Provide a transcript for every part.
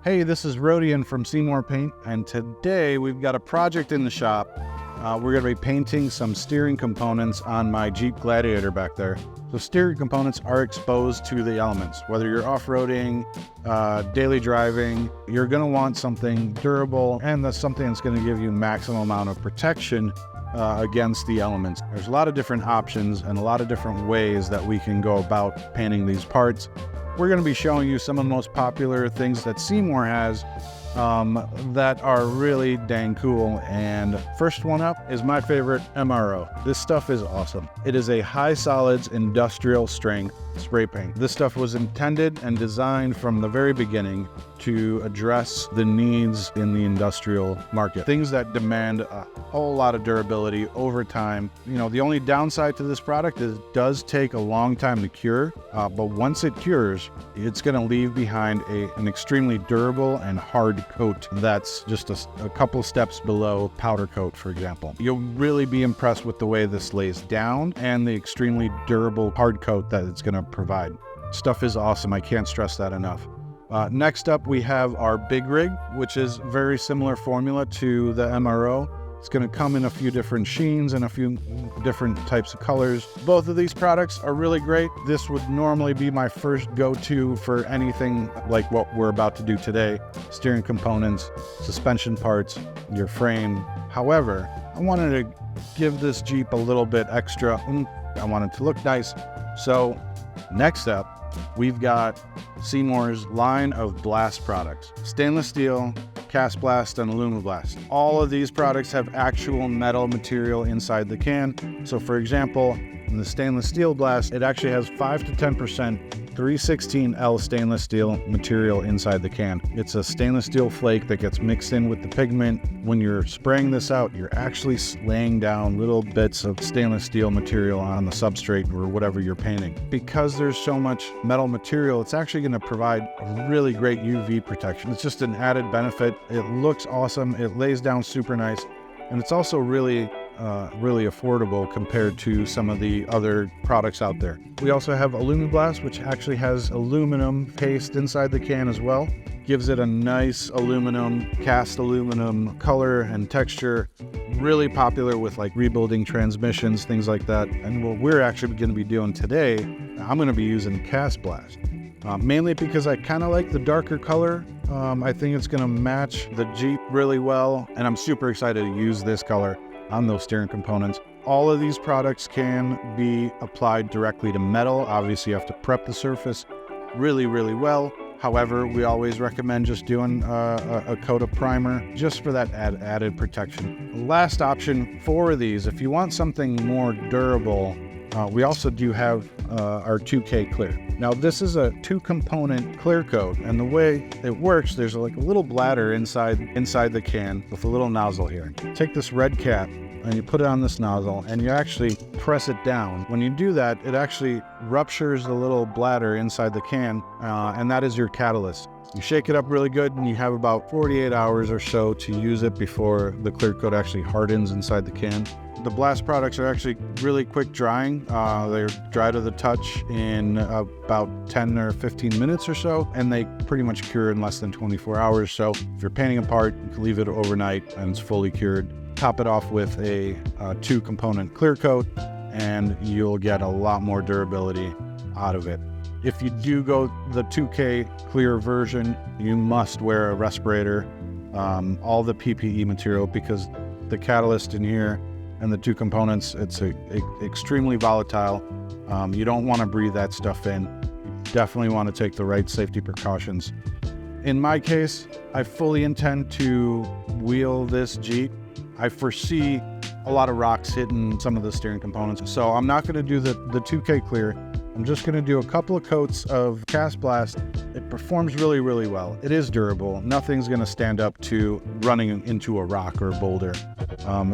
Hey, this is Rodion from Seymour Paint, and today we've got a project in the shop. We're going to be painting some steering components on my Jeep Gladiator back there. So steering components are exposed to the elements. Whether you're off-roading, daily driving, you're going to want something durable, and that's something that's going to give you maximum amount of protection against the elements. There's a lot of different options and a lot of different ways that we can go about painting these parts. We're going to be showing you some of the most popular things that Seymour has that are really dang cool. And first one up is my favorite, MRO. This stuff is awesome. It is a high solids industrial strength spray paint. This stuff was intended and designed from the very beginning to address the needs in the industrial market. Things that demand a whole lot of durability over time. You know, the only downside to this product is it does take a long time to cure, but once it cures, it's going to leave behind an extremely durable and hard coat that's just a couple steps below powder coat, for example. You'll really be impressed with the way this lays down and the extremely durable hard coat that it's going to provide. Stuff is awesome. I can't stress that enough. Next up, we have our Big Rig, which is very similar formula to the MRO. It's going to come in a few different sheens and a few different types of colors. Both of these products are really great. This would normally be my first go-to for anything like what we're about to do today. Steering components, suspension parts, your frame. However, I wanted to give this Jeep a little bit extra oomph. I want it to look nice. So next up, we've got Seymour's line of blast products. Stainless steel, cast blast, and aluminum blast. All of these products have actual metal material inside the can. So for example, in the stainless steel blast, it actually has 5 to 10% 316L stainless steel material inside the can. It's a stainless steel flake that gets mixed in with the pigment. When you're spraying this out, you're actually laying down little bits of stainless steel material on the substrate or whatever you're painting. Because there's so much metal material, it's actually going to provide a really great UV protection. It's just an added benefit. It looks awesome. It lays down super nice. And it's also really affordable compared to some of the other products out there. We also have aluminum blast, which actually has aluminum paste inside the can as well. Gives it a nice cast aluminum color and texture. Really popular with like rebuilding transmissions, things like that. And what we're actually going to be doing today, I'm going to be using cast blast. Mainly because I kind of like the darker color. I think it's going to match the Jeep really well, and I'm super excited to use this color on those steering components. All of these products can be applied directly to metal. Obviously, you have to prep the surface really well. However, we always recommend just doing a coat of primer just for that added protection. Last option for these, if you want something more durable, we also do have our 2K clear. Now this is a 2-component clear coat, and the way it works, there's like a little bladder inside the can with a little nozzle here. Take this red cap and you put it on this nozzle and you actually press it down. When you do that, it actually ruptures the little bladder inside the can, and that is your catalyst. You shake it up really good and you have about 48 hours or so to use it before the clear coat actually hardens inside the can. The blast products are actually really quick drying. They're dry to the touch in about 10 or 15 minutes or so, and they pretty much cure in less than 24 hours. So if you're painting a part, you can leave it overnight and it's fully cured. Top it off with a 2-component clear coat and you'll get a lot more durability out of it. If you do go the 2K clear version, you must wear a respirator, all the PPE material, because the catalyst in here and the 2 components, it's extremely volatile. You don't want to breathe that stuff in. You definitely want to take the right safety precautions. In my case, I fully intend to wheel this Jeep. I foresee a lot of rocks hitting some of the steering components, so I'm not going to do the 2K clear. I'm just going to do a couple of coats of cast blast. It performs really well. It is durable. Nothing's going to stand up to running into a rock or a boulder.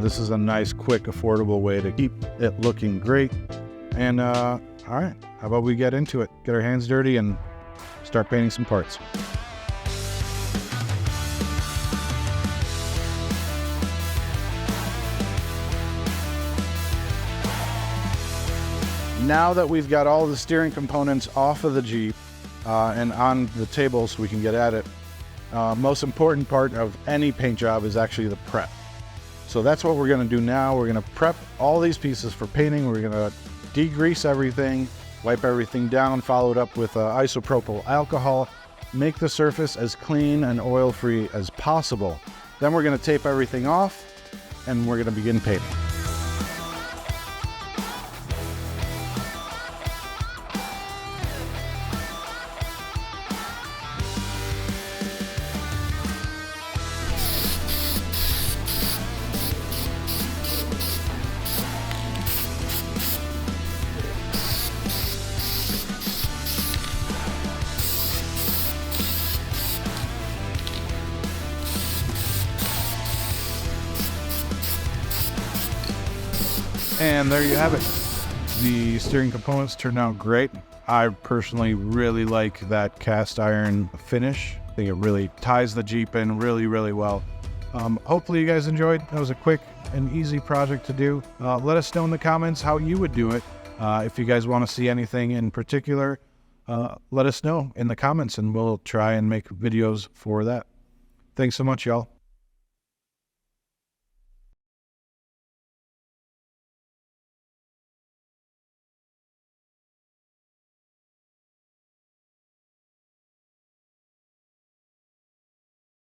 This is a nice, quick, affordable way to keep it looking great. And all right, how about we get into it? Get our hands dirty and start painting some parts. Now that we've got all the steering components off of the Jeep and on the table so we can get at it, Most important part of any paint job is actually the prep. So that's what we're gonna do now. We're gonna prep all these pieces for painting. We're gonna degrease everything, wipe everything down, follow it up with isopropyl alcohol, make the surface as clean and oil-free as possible. Then we're gonna tape everything off and we're gonna begin painting. And there you have it. The steering components turned out great. I personally really like that cast iron finish. I think it really ties the Jeep in really, really well. Hopefully you guys enjoyed. That was a quick and easy project to do. Let us know in the comments how you would do it. If you guys want to see anything in particular, let us know in the comments and we'll try and make videos for that. Thanks so much, y'all.